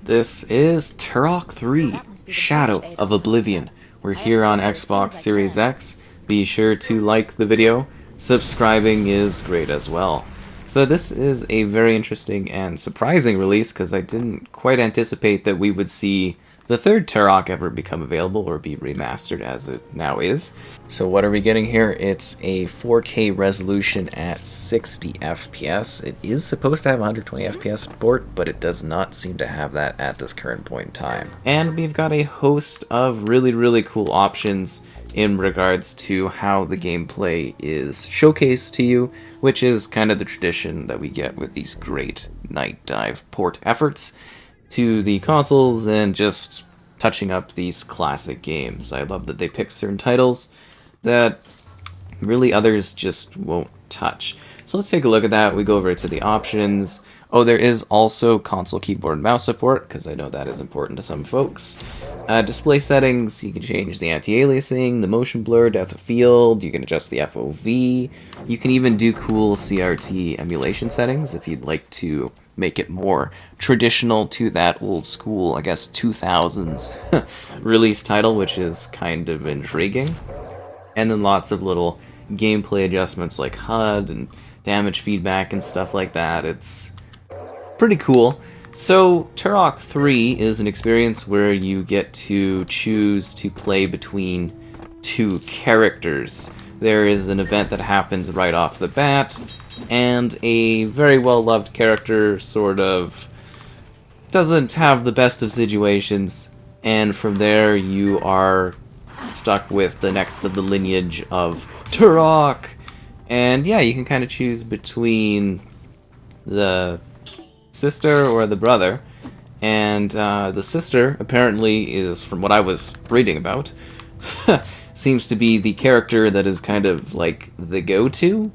This is Turok 3, Shadow of Oblivion. We're here on Xbox Series X. Be sure to like the video. Subscribing is great as well. So this is a very interesting and surprising release because I didn't quite anticipate that we would see the third Turok ever become available or be remastered as it now is. So what are we getting here? It's a 4K resolution at 60 FPS. It is supposed to have 120 FPS support, but it does not seem to have that at this current point in time. And we've got a host of really cool options in regards to how the gameplay is showcased to you, which is kind of the tradition that we get with these great Nightdive port efforts to the consoles and just touching up these classic games. I love that they pick certain titles that really others just won't touch. So let's take a look at that. We go over to the options. Oh, there is also console keyboard and mouse support, because I know that is important to some folks. Display settings, you can change the anti-aliasing, the motion blur, depth of field, you can adjust the FOV. You can even do cool CRT emulation settings if you'd like to make it more traditional to that old school, I guess, 2000s release title, which is kind of intriguing. And then lots of little gameplay adjustments like HUD and damage feedback and stuff like that. It's pretty cool. So Turok 3 is an experience where you get to choose to play between two characters. There is an event that happens right off the bat, and a very well-loved character sort of doesn't have the best of situations, and from there you are stuck with the next of the lineage of Turok. And yeah, you can kind of choose between the sister or the brother, and the sister apparently is, from what I was reading about, seems to be the character that is kind of like the go-to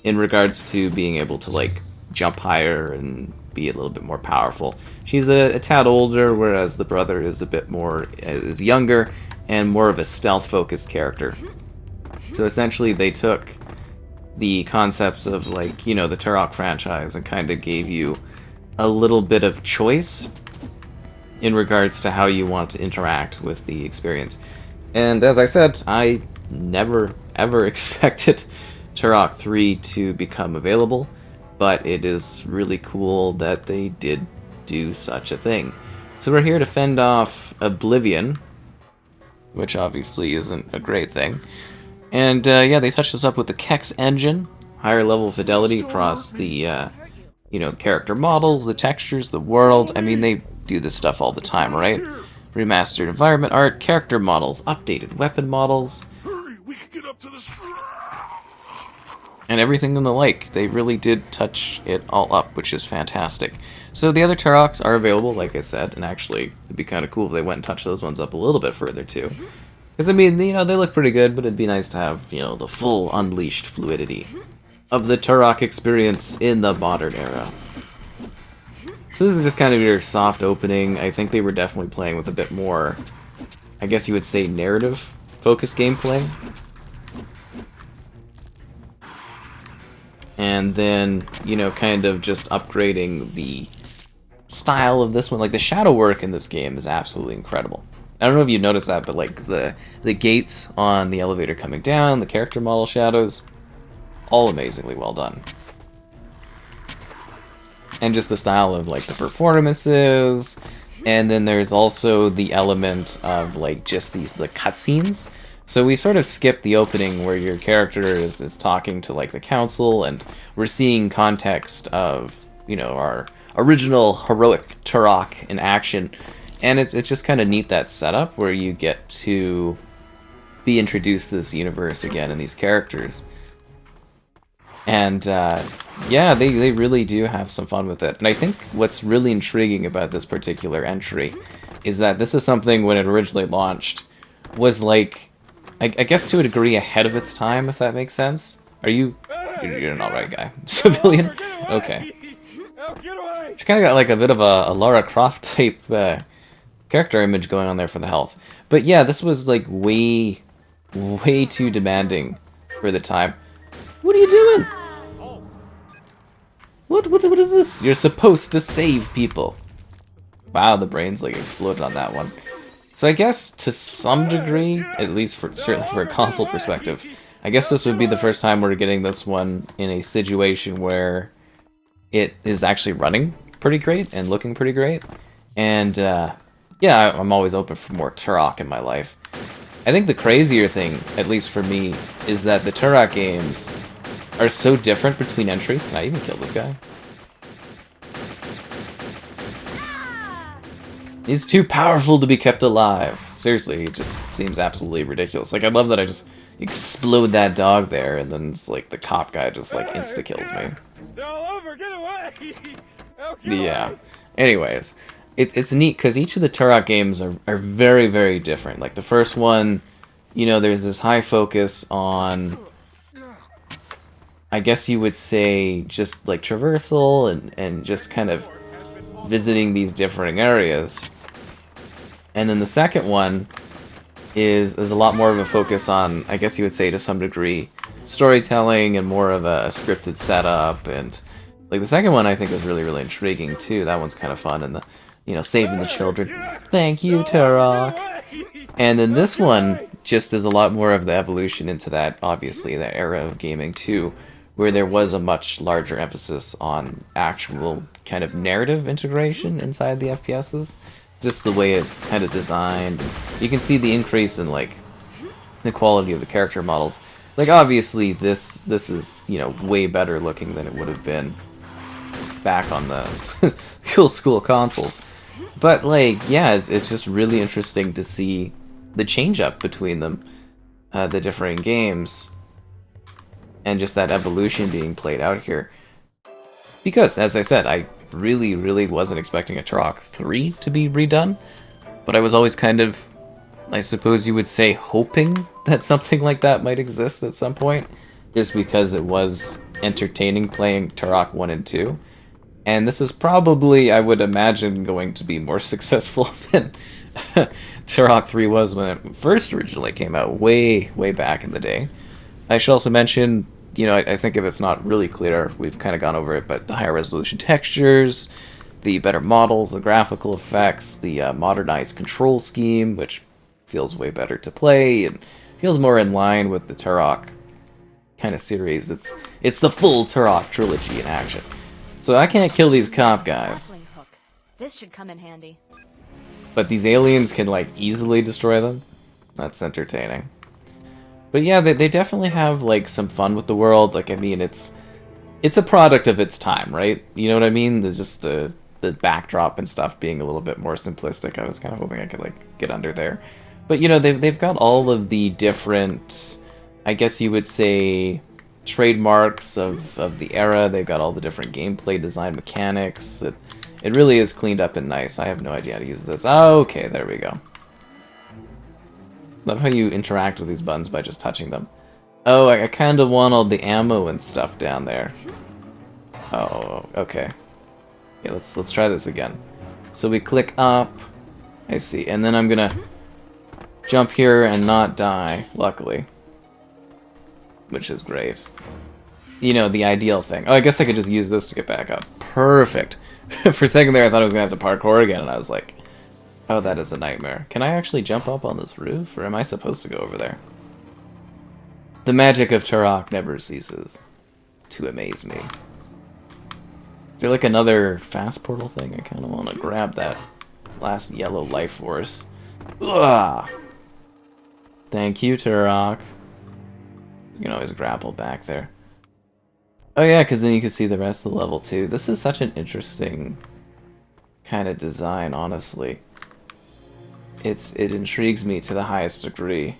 in regards to being able to like jump higher and be a little bit more powerful. She's a tad older, whereas the brother is a bit more, is younger and more of a stealth-focused character. So essentially they took the concepts of, like, you know, the Turok franchise and kind of gave you a little bit of choice in regards to how you want to interact with the experience. And as I said, I never ever expected Turok 3 to become available, but it is really cool that they did do such a thing. So we're here to fend off Oblivion, which obviously isn't a great thing. And yeah, they touched us up with the KEX Engine, higher level fidelity across the you know, character models, the textures, the world. I mean, they do this stuff all the time, right? Remastered environment art, character models, updated weapon models, and everything and the like. They really did touch it all up, which is fantastic. So the other Turoks are available, like I said, and actually it'd be kind of cool if they went and touched those ones up a little bit further too. Because, I mean, you know, they look pretty good, but it'd be nice to have, you know, the full unleashed fluidity of the Turok experience in the modern era. So this is just kind of your soft opening. I think they were definitely playing with a bit more, I guess you would say, narrative-focused gameplay. And then, you know, kind of just upgrading the style of this one. Like, the shadow work in this game is absolutely incredible. I don't know if you noticed that, but like the gates on the elevator coming down, the character model shadows, all amazingly well done. And just the style of like the performances, and then there's also the element of like just the cutscenes. So we sort of skip the opening where your character is talking to like the council, and we're seeing context of, you know, our original heroic Turok in action. And it's just kind of neat, that setup where you get to be introduced to this universe again and these characters. And yeah, they really do have some fun with it. And I think what's really intriguing about this particular entry is that this is something, when it originally launched, was like, I guess to a degree ahead of its time, if that makes sense. You're an alright guy. Civilian? Okay. She kind of got like a bit of a Lara Croft type character image going on there for the health. But yeah, this was like way too demanding for the time. What are you doing? What is this? You're supposed to save people. Wow, the brains like exploded on that one. So I guess to some degree, at least for certainly for a console perspective, I guess this would be the first time we're getting this one in a situation where it is actually running pretty great and looking pretty great. And yeah, I'm always open for more Turok in my life. I think the crazier thing, at least for me, is that the Turok games are so different between entries. Can I even kill this guy? He's too powerful to be kept alive. Seriously, it just seems absolutely ridiculous. Like, I love that I just explode that dog there, and then it's like the cop guy just like insta-kills me. Yeah. Anyways, it's neat because each of the Turok games are very, very different. Like the first one, you know, there's this high focus on, I guess you would say, just like traversal and just kind of visiting these different areas. And then the second one is a lot more of a focus on, I guess you would say to some degree, storytelling and more of a scripted setup. And like the second one I think is really, really intriguing too. That one's kind of fun, and the, you know, saving the children. Thank you, Turok. And then this one just is a lot more of the evolution into that, obviously, that era of gaming too, where there was a much larger emphasis on actual kind of narrative integration inside the FPSs. Just the way it's kind of designed. You can see the increase in like the quality of the character models. Like obviously this is, you know, way better looking than it would have been back on the old school consoles. But like, yeah, it's just really interesting to see the change up between them, the differing games, and just that evolution being played out here. Because, as I said, I really, really wasn't expecting a Turok 3 to be redone, but I was always kind of, I suppose you would say, hoping that something like that might exist at some point, just because it was entertaining playing Turok 1 and 2. And this is probably, I would imagine, going to be more successful than Turok 3 was when it first originally came out, way, way back in the day. I should also mention, you know, I think if it's not really clear, we've kind of gone over it, but the higher resolution textures, the better models, the graphical effects, the modernized control scheme, which feels way better to play, and feels more in line with the Turok kind of series. It's the full Turok trilogy in action. So I can't kill these cop guys. This should come in handy. But these aliens can, like, easily destroy them? That's entertaining. But yeah, they definitely have, like, some fun with the world. Like, I mean, it's a product of its time, right? You know what I mean? Just the backdrop and stuff being a little bit more simplistic. I was kind of hoping I could, like, get under there. But, you know, they've got all of the different, I guess you would say, trademarks of the era. They've got all the different gameplay design mechanics. It really is cleaned up and nice. I have no idea how to use this. Oh, okay, there we go. Love how you interact with these buttons by just touching them. Oh, I kind of want all the ammo and stuff down there. Oh, okay. Yeah, let's try this again. So we click up. I see, and then I'm gonna jump here and not die, luckily. Which is great. You know, the ideal thing. Oh, I guess I could just use this to get back up. Perfect. For a second there, I thought I was gonna have to parkour again, and I was like, oh, that is a nightmare. Can I actually jump up on this roof, or am I supposed to go over there? The magic of Turok never ceases to amaze me. Is there like another fast portal thing? I kind of want to grab that last yellow life force. Ugh. Thank you, Turok. You can always grapple back there. Oh yeah, because then you can see the rest of the level too. This is such an interesting kind of design, honestly. It intrigues me to the highest degree.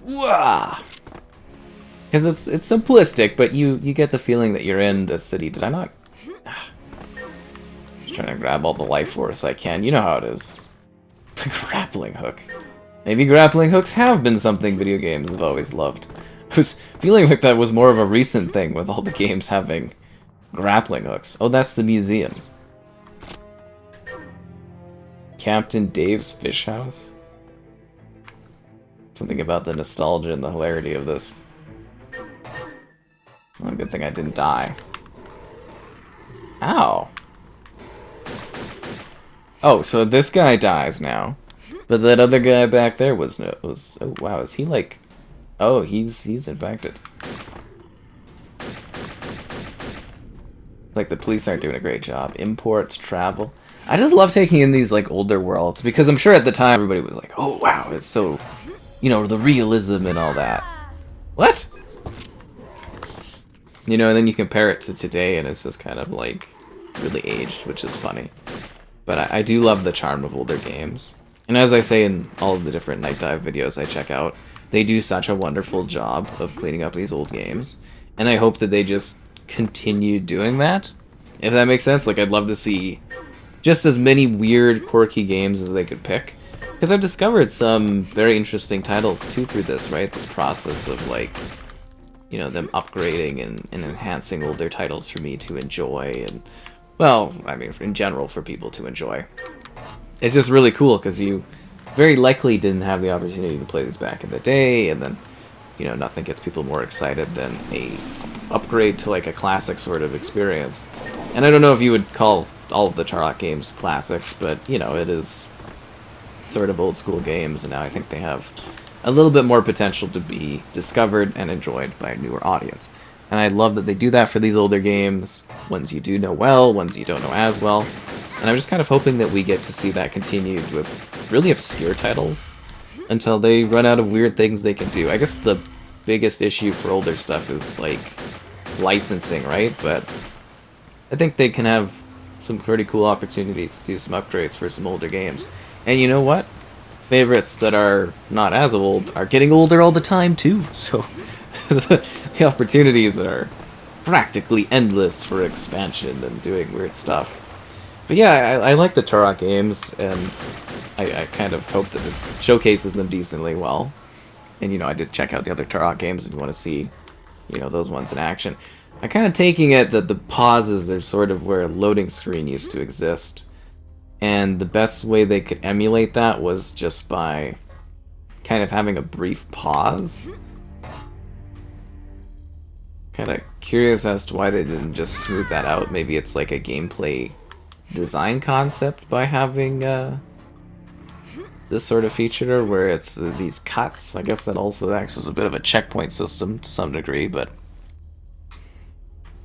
Because it's simplistic, but you get the feeling that you're in the city. Did I not? Just trying to grab all the life force I can. You know how it is. The grappling hook. Maybe grappling hooks have been something video games have always loved. I was feeling like that was more of a recent thing with all the games having grappling hooks. Oh, that's the museum. Captain Dave's Fish House? Something about the nostalgia and the hilarity of this. Well, good thing I didn't die. Ow. Oh, so this guy dies now. But that other guy back there was oh wow, is he like, oh, he's infected. Like the police aren't doing a great job. Imports, travel. I just love taking in these like older worlds because I'm sure at the time everybody was like, "Oh wow, it's so, you know, the realism and all that." What? You know, and then you compare it to today and it's just kind of like really aged, which is funny. But I do love the charm of older games. And as I say in all of the different Nightdive videos I check out, they do such a wonderful job of cleaning up these old games. And I hope that they just continue doing that. If that makes sense, like I'd love to see just as many weird, quirky games as they could pick. Because I've discovered some very interesting titles too through this, right? This process of like, you know, them upgrading and enhancing older titles for me to enjoy and, well, I mean, in general, for people to enjoy. It's just really cool because you very likely didn't have the opportunity to play these back in the day, and then, you know, nothing gets people more excited than a upgrade to like a classic sort of experience. And I don't know if you would call all of the Turok games classics, but, you know, it is sort of old school games, and now I think they have a little bit more potential to be discovered and enjoyed by a newer audience. And I love that they do that for these older games, ones you do know well, ones you don't know as well. And I'm just kind of hoping that we get to see that continued with really obscure titles until they run out of weird things they can do. I guess the biggest issue for older stuff is like licensing, right? But I think they can have some pretty cool opportunities to do some upgrades for some older games. And you know what? Favorites that are not as old are getting older all the time too, so the opportunities are practically endless for expansion and doing weird stuff. But yeah, I like the Turok games, and I kind of hope that this showcases them decently well. And, you know, I did check out the other Turok games if you want to see, you know, those ones in action. I'm kind of taking it that the pauses are sort of where a loading screen used to exist. And the best way they could emulate that was just by kind of having a brief pause. Kind of curious as to why they didn't just smooth that out. Maybe it's like a gameplay design concept by having this sort of feature where it's these cuts. I guess that also acts as a bit of a checkpoint system to some degree, but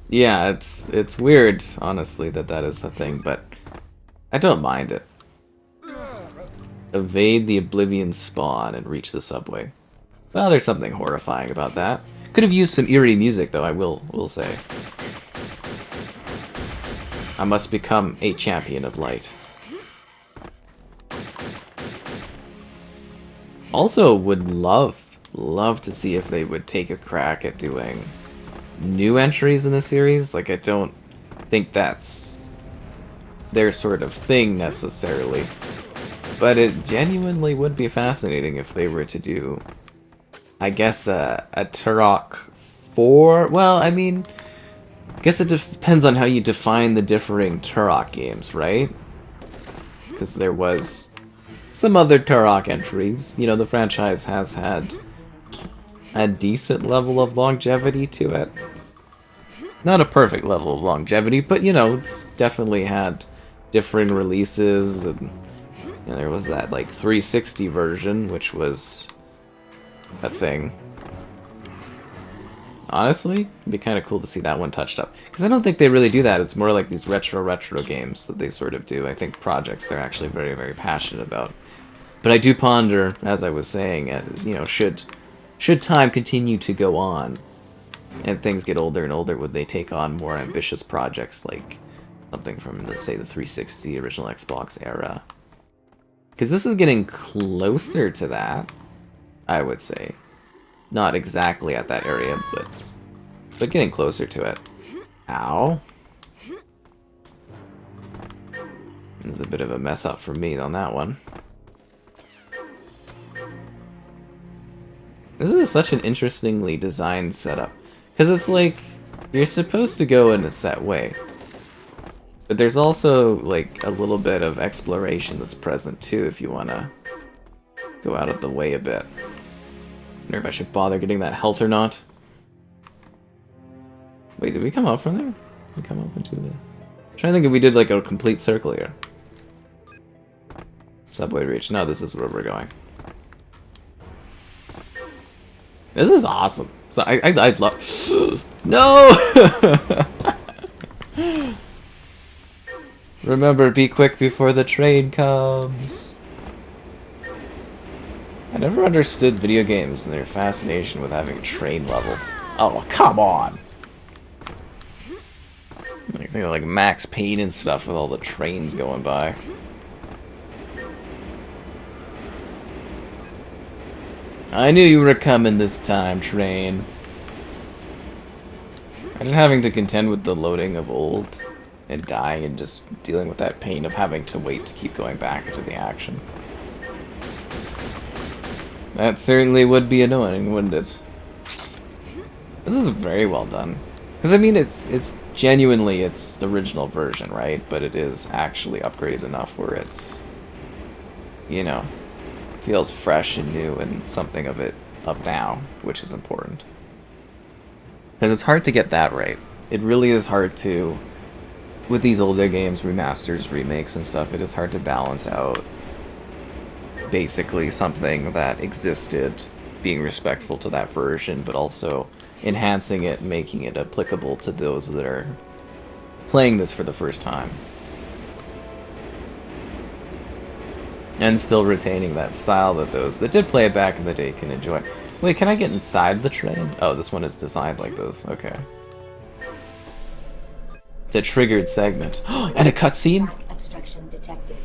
yeah, it's weird, honestly, that is a thing, but I don't mind it. Evade the Oblivion spawn and reach the subway. Well, there's something horrifying about that. Could have used some eerie music, though, I will say. I must become a champion of light. Also, would love to see if they would take a crack at doing new entries in the series. Like, I don't think that's their sort of thing necessarily, but it genuinely would be fascinating if they were to do, I guess, a Turok 4. Well, I mean, I guess it depends on how you define the differing Turok games, right? Because there was some other Turok entries. You know, the franchise has had a decent level of longevity to it. Not a perfect level of longevity, but, you know, it's definitely had different releases, and you know, there was that like 360 version, which was a thing. Honestly, it'd be kind of cool to see that one touched up, because I don't think they really do that. It's more like these retro games that they sort of do. I think projects are actually very, very passionate about. But I do ponder, as I was saying, as you know, should time continue to go on and things get older and older, would they take on more ambitious projects like something from, let's say, the 360 original Xbox era? Because this is getting closer to that, I would say. Not exactly at that area, but getting closer to it. Ow. There's a bit of a mess up for me on that one. This is such an interestingly designed setup. Because it's like, you're supposed to go in a set way. But there's also, like, a little bit of exploration that's present, too, if you want to go out of the way a bit. I wonder if I should bother getting that health or not. Wait, did we come up from there? Did we come up into the... I'm trying to think if we did, like, a complete circle here. Subway reach. No, this is where we're going. This is awesome. So I love. No. Remember, be quick before the train comes. I never understood video games and their fascination with having train levels. Oh, come on. I think of like Max Payne and stuff with all the trains going by. I knew you were coming this time, train. Imagine having to contend with the loading of old and dying and just dealing with that pain of having to wait to keep going back into the action. That certainly would be annoying, wouldn't it? This is very well done. Because, I mean, it's genuinely its original version, right? But it is actually upgraded enough where it's, you know, feels fresh and new and something of it up now, which is important. Because it's hard to get that right. It really is hard to, with these older games, remasters, remakes and stuff, it is hard to balance out basically something that existed, being respectful to that version, but also enhancing it, making it applicable to those that are playing this for the first time. And still retaining that style that those that did play it back in the day can enjoy. Wait, can I get inside the train? Oh, this one is designed like this. Okay. It's a triggered segment. And a cutscene? Obstruction detected.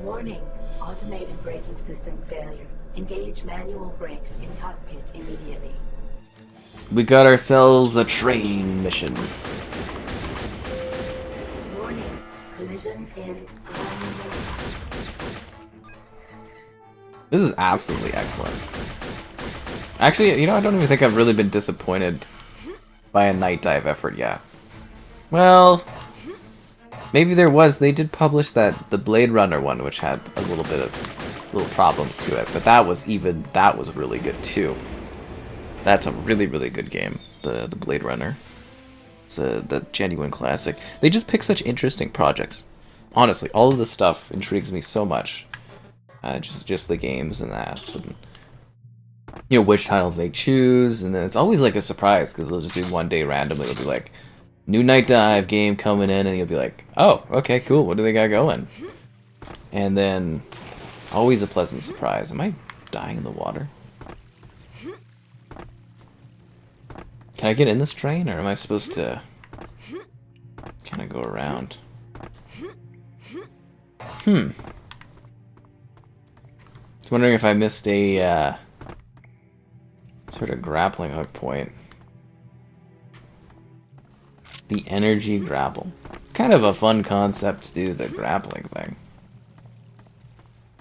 Warning. Automated braking system failure. Engage manual brakes in cockpit immediately. We got ourselves a train mission. Warning. Collision in 1 minute. This is absolutely excellent. Actually, you know, I don't even think I've really been disappointed by a Nightdive effort yet. Well, maybe there was. They did publish the Blade Runner one, which had a little bit of little problems to it, but that was really good too. That's a really, really good game, the Blade Runner. It's the genuine classic. They just pick such interesting projects. Honestly, all of this stuff intrigues me so much. Just the games and that, and, you know, which titles they choose, and then it's always like a surprise because they'll just do one day randomly. It'll be like, new Nightdive game coming in, and you'll be like, oh, okay, cool. What do they got going? And then always a pleasant surprise. Am I dying in the water? Can I get in this train, or am I supposed to kind of go around? I was wondering if I missed a sort of grappling hook point. The energy grapple. Kind of a fun concept to do the grappling thing.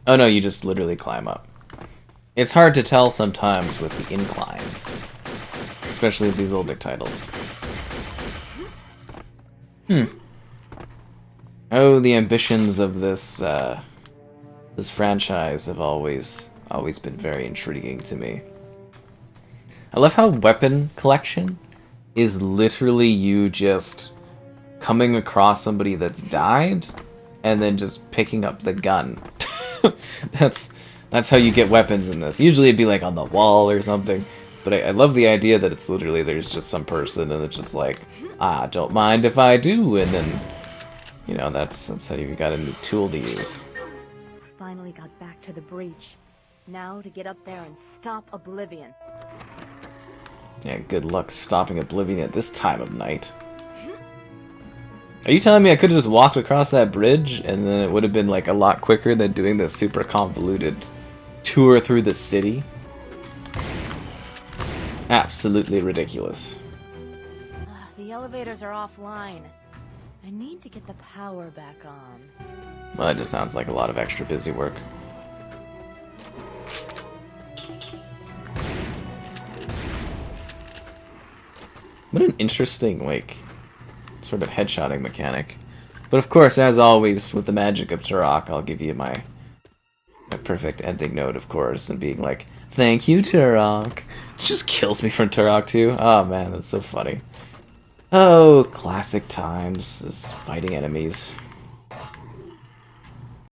Oh no, you just literally climb up. It's hard to tell sometimes with the inclines. Especially with these older titles. Oh, the ambitions of this this franchise have always been very intriguing to me. I love how weapon collection is literally you just coming across somebody that's died and then just picking up the gun. That's how you get weapons in this. Usually it'd be like on the wall or something. But I love the idea that it's literally there's just some person and it's just like, don't mind if I do, and then, you know, that's how you got a new tool to use. Finally got back to the breach. Now to get up there and stop Oblivion. Yeah, good luck stopping Oblivion at this time of night. Are you telling me I could have just walked across that bridge and then it would have been like a lot quicker than doing this super convoluted tour through the city? Absolutely ridiculous. The elevators are offline. I need to get the power back on. Well, that just sounds like a lot of extra busy work. What an interesting, like, sort of headshotting mechanic. But of course, as always, with the magic of Turok, I'll give you my perfect ending note, of course, and being like, thank you, Turok. It just kills me from Turok 2. Oh man, that's so funny. Oh, classic times, is fighting enemies.